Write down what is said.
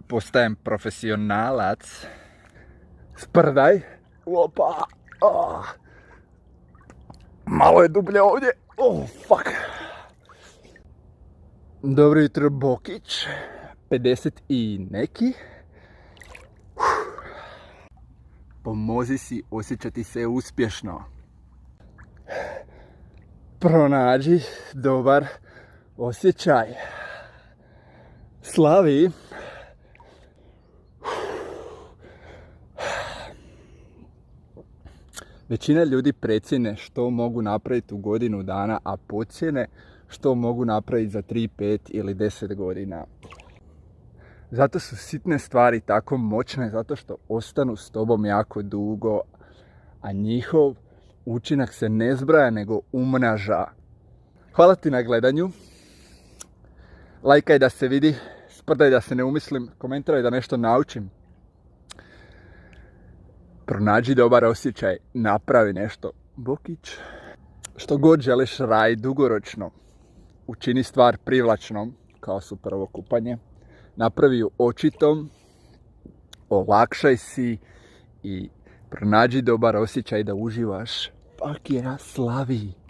postajem profesionalac. Sprdaj. Opa. Malo je dublje ovdje. Fuck. Dobro jutro, Bokić. 50 i neki. Pomozi si osjećati se uspješno. Pronađi dobar osjećaj. Slavi. Većina ljudi precijene što mogu napraviti u godinu dana, a podcijene što mogu napraviti za 3, 5 ili 10 godina. Zato su sitne stvari tako moćne, zato što ostanu s tobom jako dugo, a njihov učinak se ne zbraja nego umnaža. Hvala ti na gledanju. Lajkaj da se vidi, sprdaj da se ne umislim, komentiraj da nešto naučim. Pronađi dobar osjećaj, napravi nešto. Bokić. Što god želiš raditi dugoročno, učini stvar privlačnom, kao su prvo kupanje. Napravi ju očitom, olakšaj si i pronađi dobar osjećaj da uživaš. Fuck yeah, slavi!